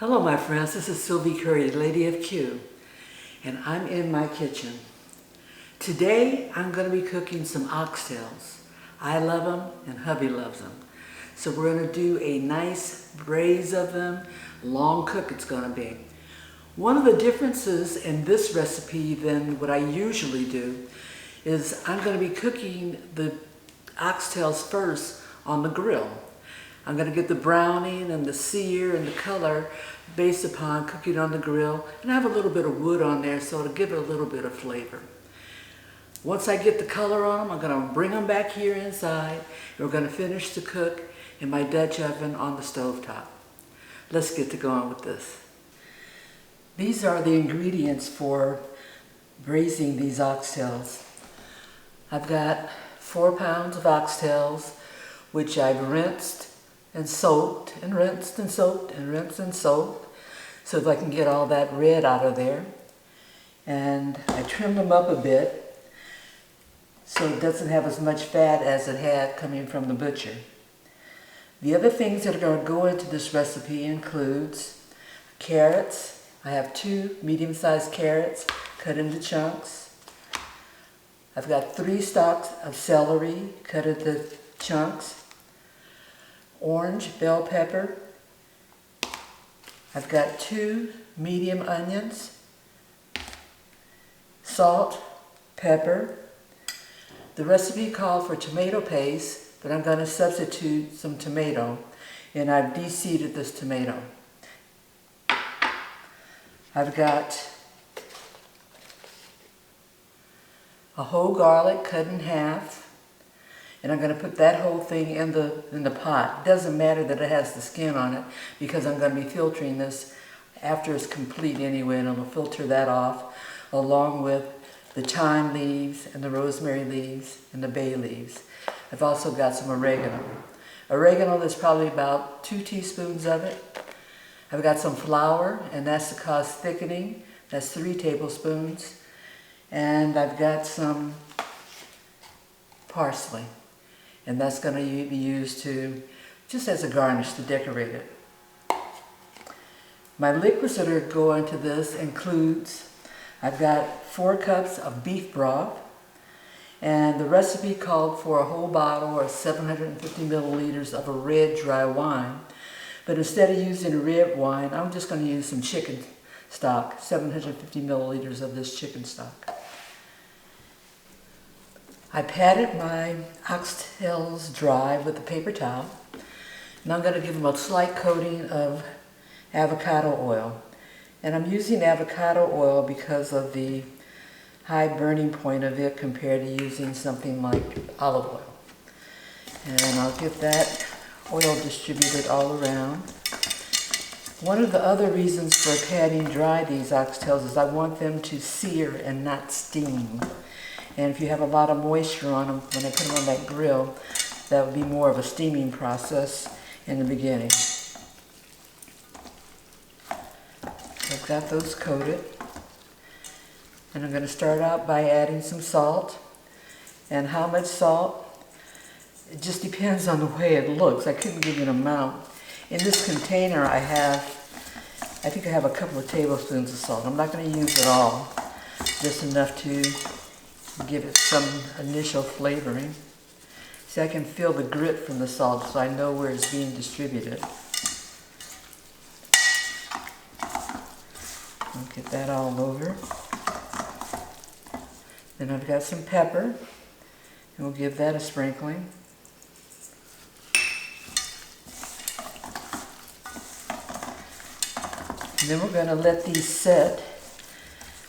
Hello my friends, this is Sylvie Curry, Lady of Q, and I'm in my kitchen. Today I'm going to be cooking some oxtails. I love them and hubby loves them. So we're going to do a nice braise of them, long cook it's going to be. One of the differences in this recipe than what I usually do is I'm going to be cooking the oxtails first on the grill. I'm going to get the browning and the sear and the color based upon cooking on the grill, and I have a little bit of wood on there so it'll give it a little bit of flavor. Once I get the color on them, I'm going to bring them back here inside, and we're going to finish the cook in my Dutch oven on the stovetop. Let's get to going with this. These are the ingredients for braising these oxtails. I've got 4 pounds of oxtails, which I've rinsed and soaked and rinsed and soaked and rinsed and soaked so that I can get all that red out of there. And I trimmed them up a bit so it doesn't have as much fat as it had coming from the butcher. The other things that are going to go into this recipe includes carrots. I have 2 medium-sized carrots cut into chunks. I've got 3 stalks of celery cut into chunks. Orange bell pepper. I've got 2 medium onions, salt, pepper. The recipe called for tomato paste, but I'm going to substitute some tomato, and I've de-seeded this tomato. I've got a whole garlic cut in half. And I'm going to put that whole thing in the pot. It doesn't matter that it has the skin on it because I'm going to be filtering this after it's complete anyway, and it'll filter that off along with the thyme leaves and the rosemary leaves and the bay leaves. I've also got some oregano. Oregano, there's probably about 2 teaspoons of it. I've got some flour, and that's to cause thickening. That's 3 tablespoons. And I've got some parsley. And that's going to be used to, just as a garnish to decorate it. My liquids that are going to this includes, I've got 4 cups of beef broth, and the recipe called for a whole bottle or 750 milliliters of a red dry wine. But instead of using red wine, I'm just going to use some chicken stock, 750 milliliters of this chicken stock. I patted my oxtails dry with a paper towel, and I'm going to give them a slight coating of avocado oil. And I'm using avocado oil because of the high burning point of it compared to using something like olive oil. And I'll get that oil distributed all around. One of the other reasons for patting dry these oxtails is I want them to sear and not steam. And if you have a lot of moisture on them, when I put them on that grill, that would be more of a steaming process in the beginning. I've got those coated. And I'm going to start out by adding some salt. And how much salt? It just depends on the way it looks. I couldn't give you an amount. In this container I think I have a couple of tablespoons of salt. I'm not going to use it all, just enough to give it some initial flavoring. See, I can feel the grit from the salt, so I know where it's being distributed. I'll get that all over. Then I've got some pepper, and we'll give that a sprinkling. And then we're going to let these set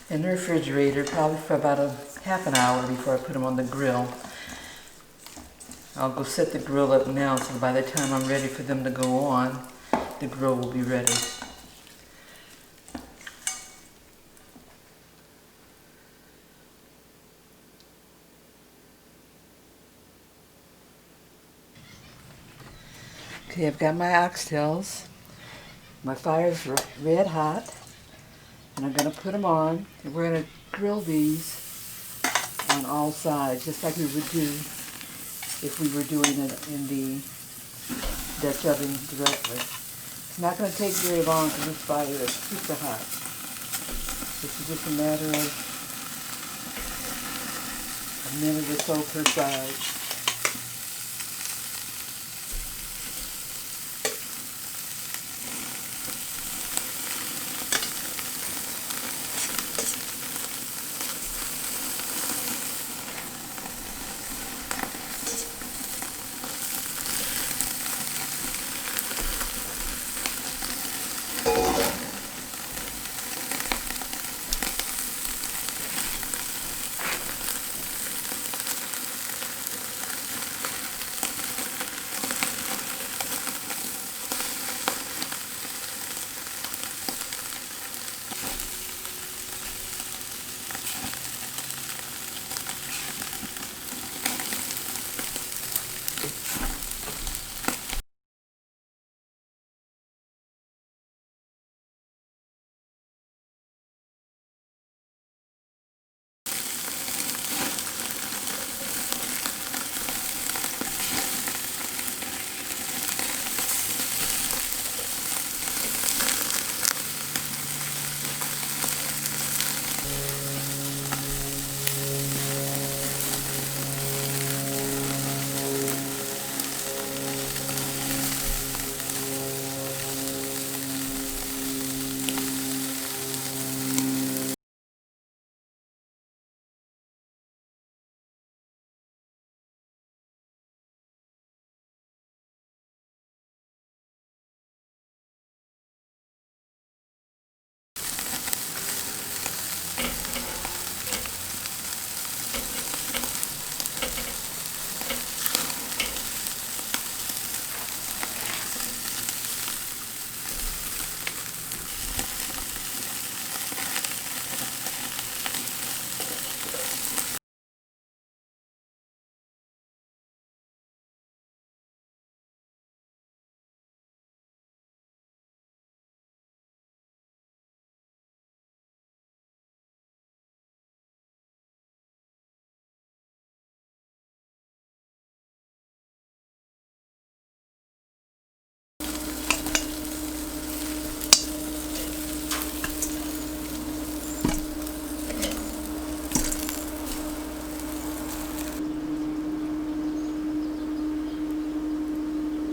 in the refrigerator probably for about a half an hour before I put them on the grill. I'll go set the grill up now so by the time I'm ready for them to go on, the grill will be ready. Okay, I've got my oxtails. My fire's red hot, and I'm going to put them on, and we're going to grill these on all sides, just like we would do if we were doing it in the Dutch oven directly. It's not going to take very long because this fire is super hot. This is just a matter of a minute or so per side.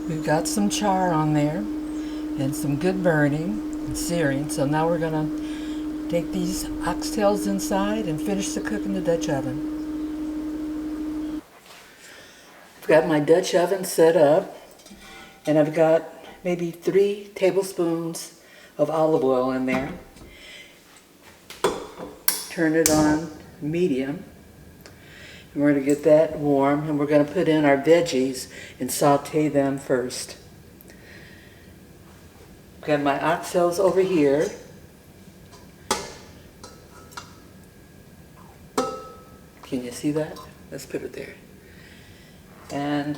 We've got some char on there and some good burning and searing. So now we're going to take these oxtails inside and finish the cook in the Dutch oven. I've got my Dutch oven set up and I've got maybe 3 tablespoons of olive oil in there. Turn it on medium. And we're going to get that warm, and we're going to put in our veggies and saute them first. I've got my oxtails over here. Can you see that? Let's put it there. And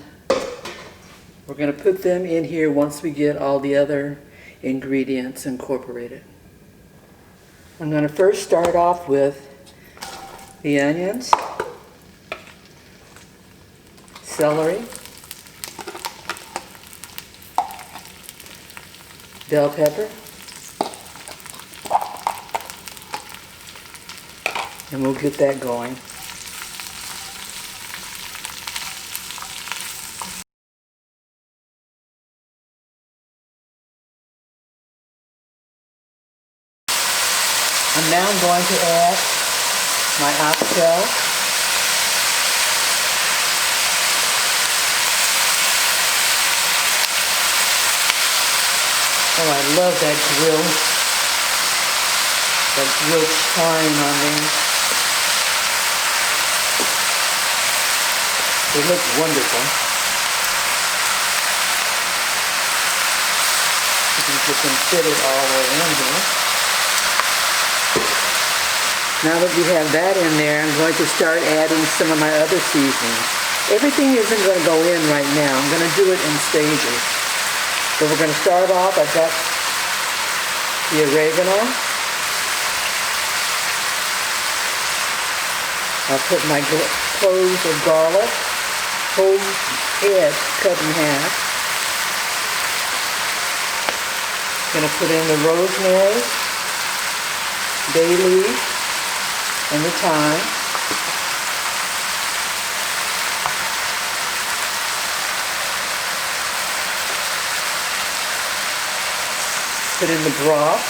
we're going to put them in here once we get all the other ingredients incorporated. I'm going to first start off with the onions, celery, bell pepper, and we'll get that going. I'm now going to add my oxtail. Oh, I love that grill charring on there. It looks wonderful. You can fit it all the way in here. Now that we have that in there, I'm going to start adding some of my other seasonings. Everything isn't going to go in right now. I'm going to do it in stages. So we're going to start off. I've got the oregano. I'll put my cloves of garlic, whole head cut in half. Gonna put in the rosemary, bay leaf, and the thyme. Put in the broth.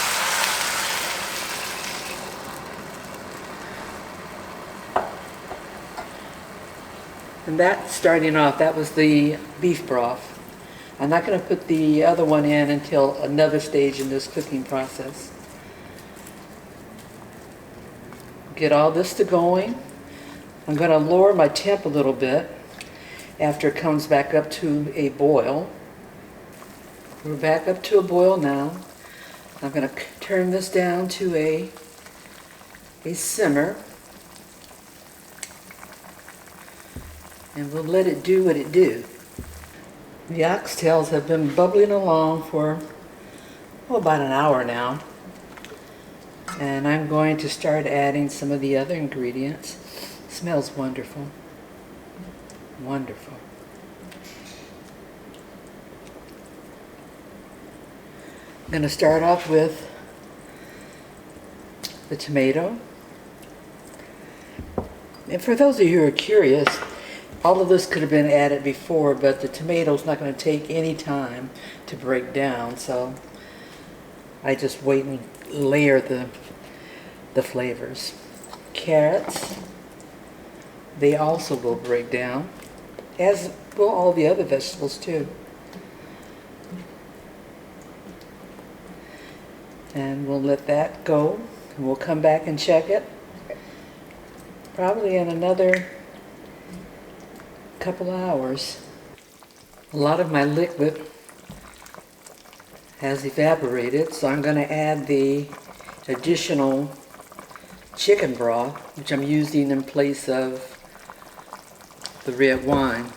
And that, starting off, that was the beef broth. I'm not going to put the other one in until another stage in this cooking process. Get all this to going. I'm going to lower my temp a little bit after it comes back up to a boil. We're back up to a boil now. I'm going to turn this down to a simmer. And we'll let it do what it do. The oxtails have been bubbling along for about an hour now. And I'm going to start adding some of the other ingredients. It smells wonderful. Wonderful. I'm going to start off with the tomato. And for those of you who are curious, all of this could have been added before, but the tomato's not going to take any time to break down, so I just wait and layer the flavors. Carrots, they also will break down, as will all the other vegetables too. And we'll let that go, and we'll come back and check it probably in another couple of hours. A lot of my liquid has evaporated, so I'm going to add the additional chicken broth, which I'm using in place of the red wine.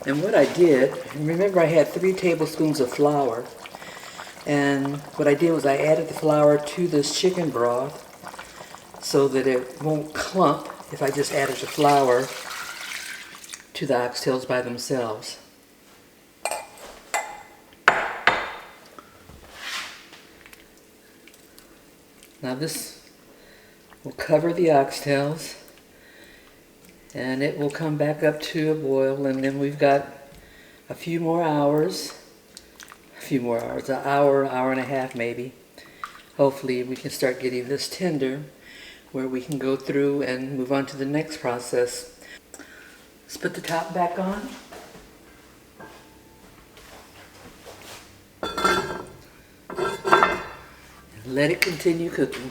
And what I did, remember I had 3 tablespoons of flour, and what I did was I added the flour to this chicken broth so that it won't clump if I just added the flour to the oxtails by themselves. Now this will cover the oxtails, and it will come back up to a boil, and then we've got a few more hours, an hour, hour and a half maybe. Hopefully we can start getting this tender where we can go through and move on to the next process. Let's put the top back on. Let it continue cooking.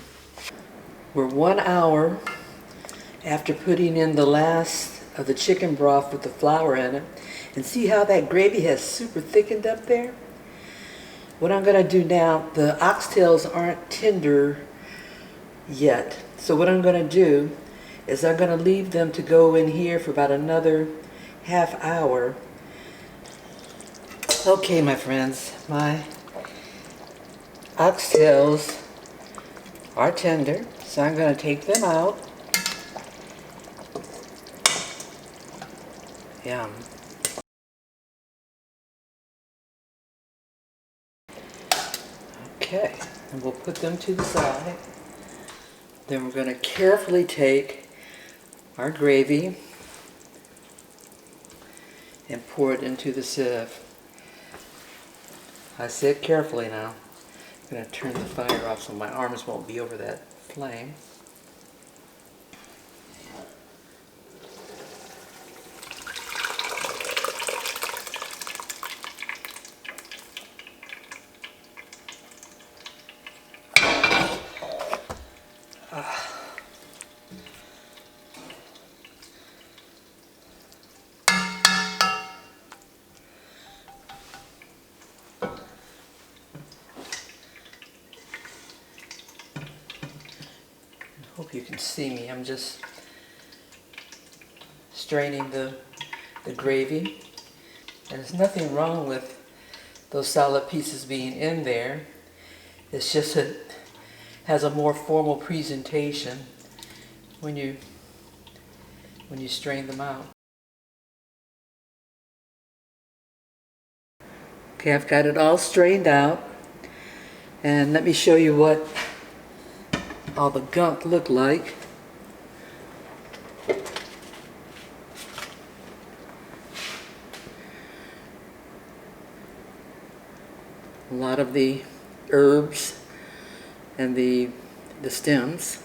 We're 1 hour after putting in the last of the chicken broth with the flour in it. And see how that gravy has super thickened up there? What I'm going to do now, the oxtails aren't tender yet. So what I'm going to do is I'm going to leave them to go in here for about another half hour. Okay, my friends, my oxtails are tender, so I'm going to take them out. Yum. Okay, and we'll put them to the side. Then we're going to carefully take our gravy and pour it into the sieve. I said carefully now. I'm going to turn the fire off so my arms won't be over that flame. Hope you can see me. I'm just straining the gravy. And there's nothing wrong with those solid pieces being in there. It's just that it has a more formal presentation when you strain them out. Okay, I've got it all strained out. And let me show you what all the gunk looked like. A lot of the herbs and the stems.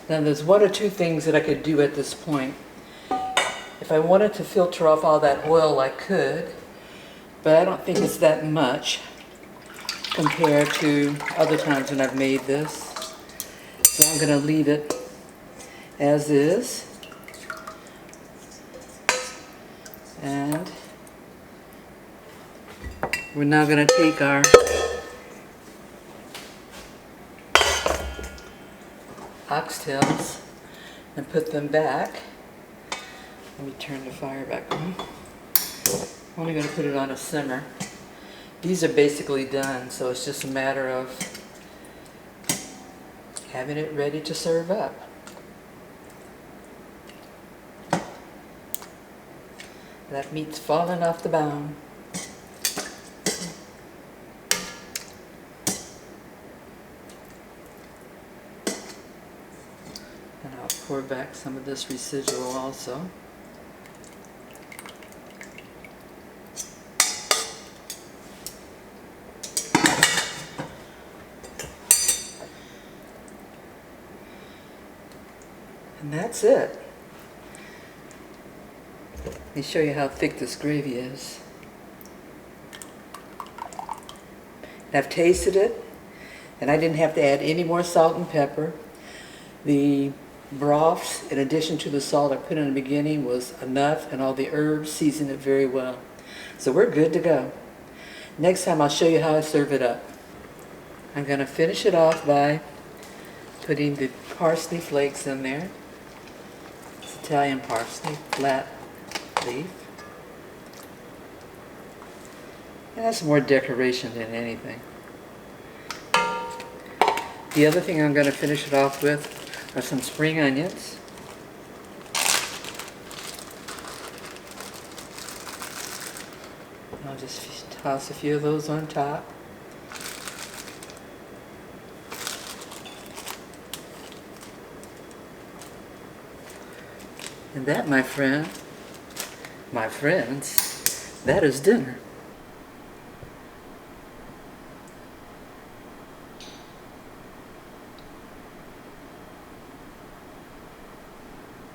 Now there's one or two things that I could do at this point. If I wanted to filter off all that oil, I could, but I don't think it's that much compared to other times when I've made this. So I'm going to leave it as is. And we're now going to take our oxtails and put them back. Let me turn the fire back on. I'm only going to put it on a simmer. These are basically done, so it's just a matter of having it ready to serve up. That meat's falling off the bone. And I'll pour back some of this residual also. And that's it. Let me show you how thick this gravy is. I've tasted it, and I didn't have to add any more salt and pepper. The broths, in addition to the salt I put in the beginning, was enough, and all the herbs seasoned it very well. So we're good to go. Next time I'll show you how I serve it up. I'm going to finish it off by putting the parsley flakes in there. It's Italian parsley, flat leaf. And that's more decoration than anything. The other thing I'm going to finish it off with are some spring onions. I'll just toss a few of those on top. And that, my friends, that is dinner.